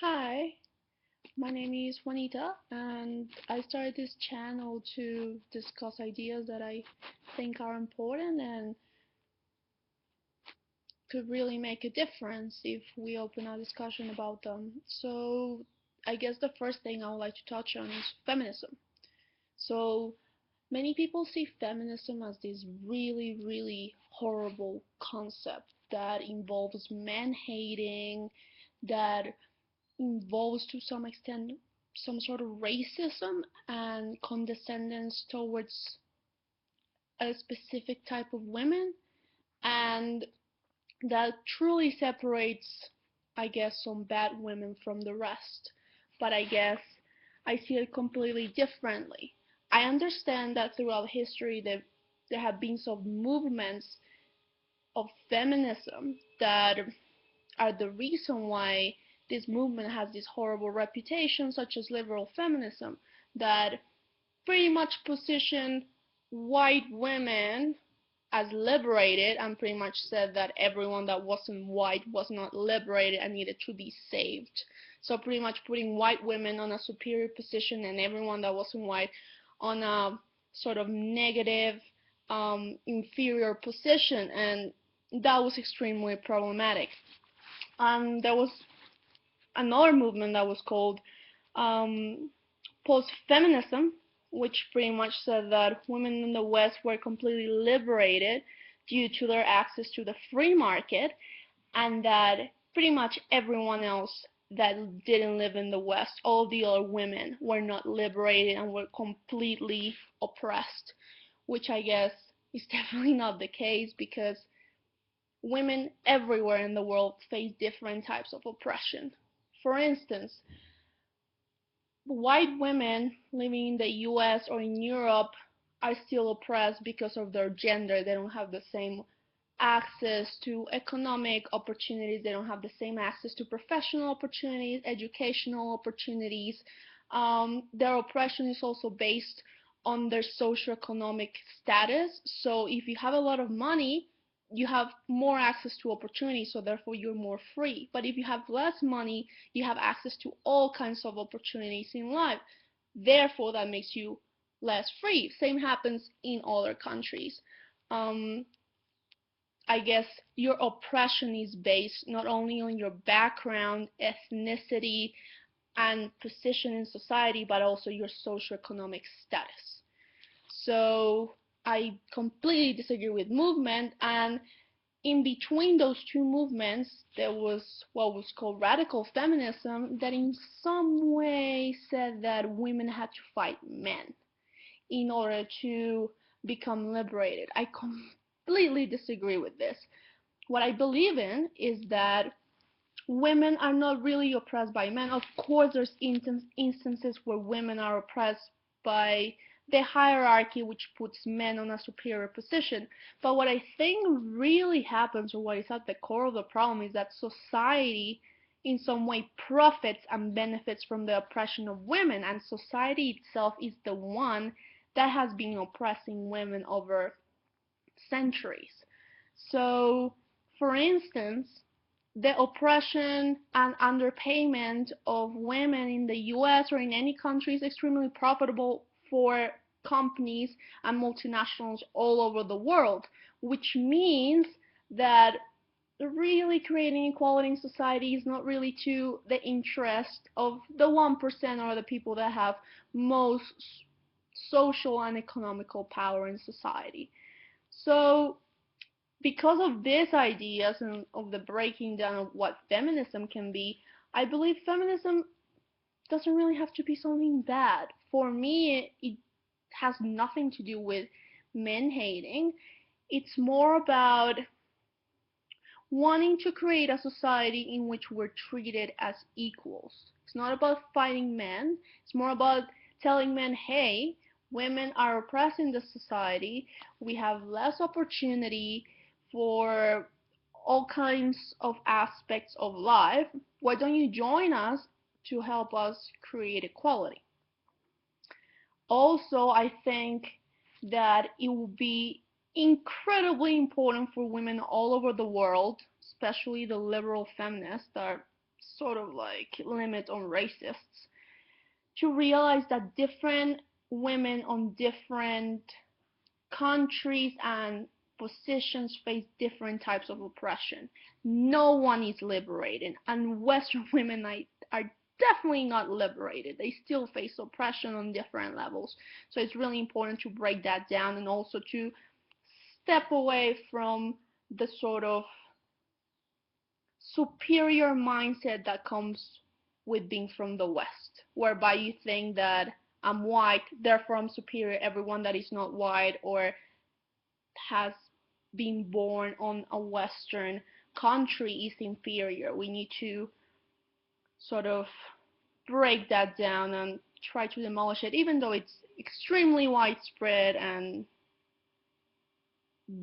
Hi, my name is Juanita, and I started this channel to discuss ideas that I think are important and could really make a difference if we open a discussion about them. So, I guess the first thing I would like to touch on is feminism. So, many people see feminism as this really, really horrible concept that involves man hating, that involves to some extent some sort of racism and condescendence towards a specific type of women, and that truly separates, I guess, some bad women from the rest. But I guess I see it completely differently. I understand that throughout history there have been some movements of feminism that are the reason why this movement has this horrible reputation, such as liberal feminism, that pretty much position white women as liberated and pretty much said that everyone that wasn't white was not liberated and needed to be saved. So pretty much putting white women on a superior position and everyone that wasn't white on a sort of negative, inferior position, and that was extremely problematic. There was another movement that was called um, post-feminism, which pretty much said that women in the West were completely liberated due to their access to the free market, and that pretty much everyone else that didn't live in the West, all the other women, were not liberated and were completely oppressed, which I guess is definitely not the case because women everywhere in the world face different types of oppression. For instance, white women living in the US or in Europe are still oppressed because of their gender. They don't have the same access to economic opportunities, they don't have the same access to professional opportunities, educational opportunities. Their oppression is also based on their socioeconomic status. So if you have a lot of money, you have more access to opportunities, so therefore you're more free. But if you have less money, you have access to all kinds of opportunities in life. Therefore, that makes you less free. Same happens in other countries. Um, I guess your oppression is based not only on your background, ethnicity, and position in society, but also your socioeconomic status. So I completely disagree with movement, and in between those two movements, there was what was called radical feminism that in some way said that women had to fight men in order to become liberated. I completely disagree with this. What I believe in is that women are not really oppressed by men. Of course, there's instances where women are oppressed by the hierarchy, which puts men on a superior position. But what I think really happens, or what is at the core of the problem, is that society in some way profits and benefits from the oppression of women, and society itself is the one that has been oppressing women over centuries. So, for instance, the oppression and underpayment of women in the US or in any country is extremely profitable for companies and multinationals all over the world, which means that really creating equality in society is not really to the interest of the 1% or the people that have most social and economical power in society. So because of these ideas and of the breaking down of what feminism can be, I believe feminism doesn't really have to be something bad. For me, it has nothing to do with men hating. It's more about wanting to create a society in which we're treated as equals. It's not about fighting men, it's more about telling men, hey, women are oppressed in this society, we have less opportunity for all kinds of aspects of life. Why don't you join us to help us create equality? Also, I think that it will be incredibly important for women all over the world, especially the liberal feminists that are sort of like limit on racists, to realize that different women on different countries and positions face different types of oppression. No one is liberated, and Western women are definitely not liberated. They still face oppression on different levels. So it's really important to break that down and also to step away from the sort of superior mindset that comes with being from the West, whereby you think that I'm white, therefore I'm superior. Everyone that is not white or has been born on a Western country is inferior. We need to sort of break that down and try to demolish it, even though it's extremely widespread and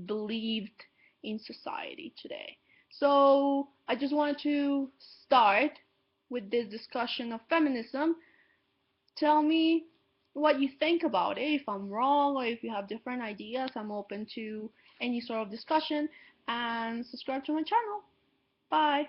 believed in society today. So I just wanted to start with this discussion of feminism. Tell me what you think about it. If I'm wrong or if you have different ideas, I'm open to any sort of discussion, and subscribe to my channel. Bye.